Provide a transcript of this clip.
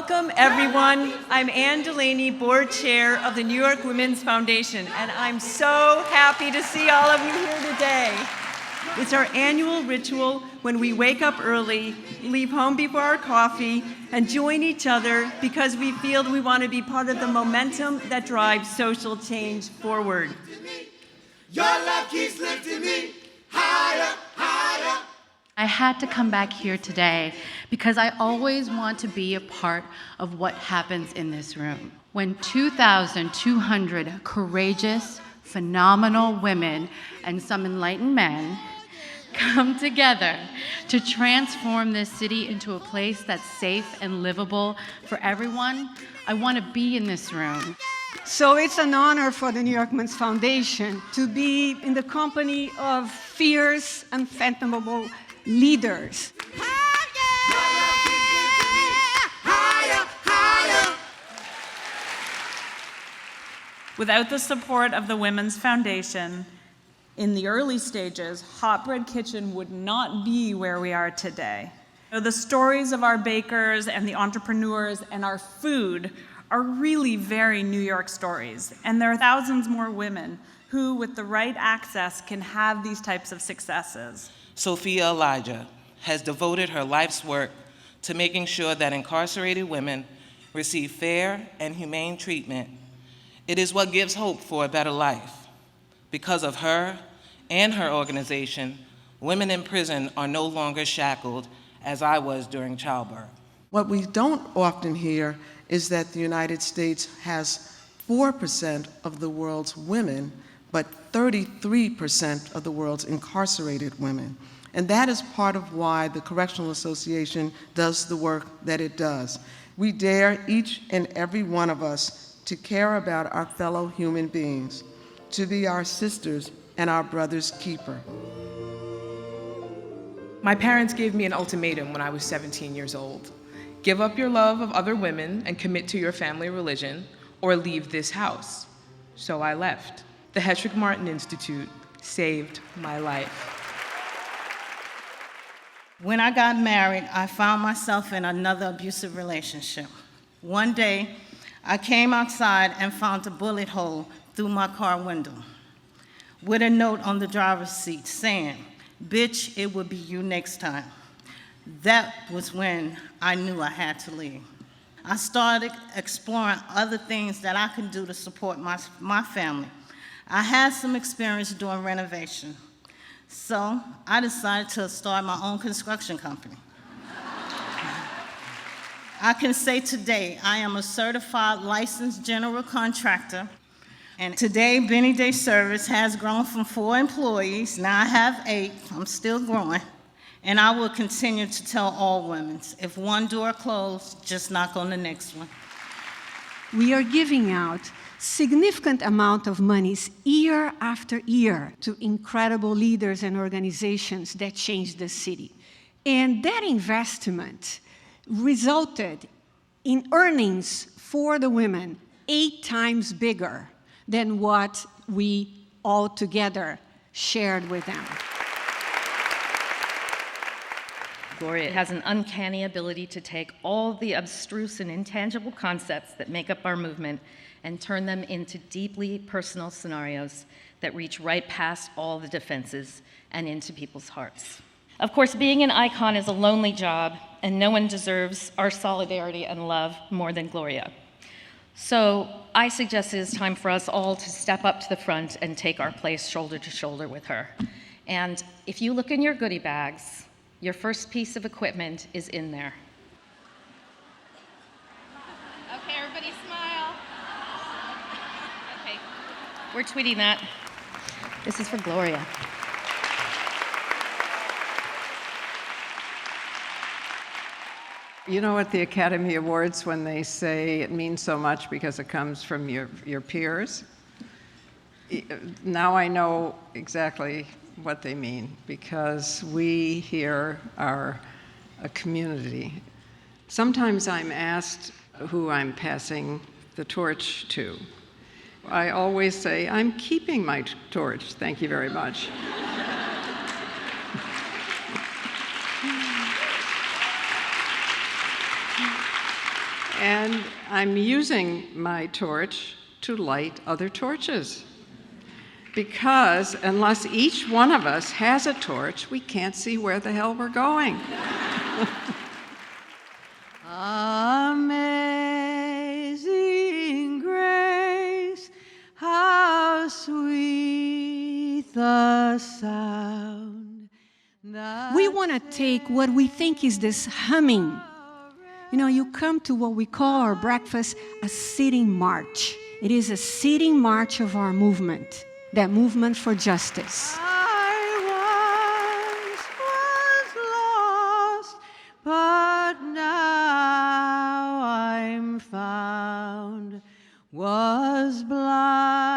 Welcome, everyone. I'm Ann Delaney, board chair of the New York Women's Foundation, and I'm so happy to see all of you here today. It's our annual ritual when we wake up early, leave home before our coffee, and join each other because we feel we want to be part of the momentum that drives social change forward. Your love keeps lifting me higher, higher. I had to come back here today because I always want to be a part of what happens in this room. When 2,200 courageous, phenomenal women and some enlightened men come together to transform this city into a place that's safe and livable for everyone, I want to be in this room. So it's an honor for the New York Women's Foundation to be in the company of fierce, unfathomable leaders. Without the support of the Women's Foundation, in the early stages, Hot Bread Kitchen would not be where we are today. The stories of our bakers and the entrepreneurs and our food are really very New York stories, and there are thousands more women who, with the right access, can have these types of successes. Soffiyah Elijah has devoted her life's work to making sure that incarcerated women receive fair and humane treatment. It is what gives hope for a better life. Because of her and her organization, women in prison are no longer shackled, as I was during childbirth. What we don't often hear is that the United States has 4% of the world's women, but 33% of the world's incarcerated women. And that is part of why the Correctional Association does the work that it does. We dare each and every one of us to care about our fellow human beings, to be our sisters and our brother's keeper. My parents gave me an ultimatum when I was 17 years old. Give up your love of other women and commit to your family religion, or leave this house. So I left. The Hetrick Martin Institute saved my life. When I got married, I found myself in another abusive relationship. One day, I came outside and found a bullet hole through my car window with a note on the driver's seat saying, "Bitch, it will be you next time." That was when I knew I had to leave. I started exploring other things that I could do to support my family. I had some experience doing renovation, so I decided to start my own construction company. I can say today I am a certified licensed general contractor, and today Benny Day Service has grown from 4 employees. Now I have 8, I'm still growing, and I will continue to tell all women, if one door closed, just knock on the next one. We are giving out significant amount of monies year after year to incredible leaders and organizations that change the city. And that investment resulted in earnings for the women 8 times bigger than what we all together shared with them. Gloria has an uncanny ability to take all the abstruse and intangible concepts that make up our movement and turn them into deeply personal scenarios that reach right past all the defenses and into people's hearts. Of course, being an icon is a lonely job, and no one deserves our solidarity and love more than Gloria. So I suggest it is time for us all to step up to the front and take our place shoulder to shoulder with her. And if you look in your goodie bags, your first piece of equipment is in there. Okay, everybody smile. Okay, we're tweeting that. This is for Gloria. You know, at the Academy Awards, when they say it means so much because it comes from your peers, now I know exactly what they mean, because we here are a community. Sometimes I'm asked who I'm passing the torch to. I always say, I'm keeping my torch, thank you very much. And I'm using my torch to light other torches. Because unless each one of us has a torch, we can't see where the hell we're going. Amazing grace, how sweet the sound. We want to take what we think is this humming. You know, you come to what we call our breakfast a sitting march. It is a sitting march of our movement, that movement for justice. I once was lost, but now I'm found, was blind.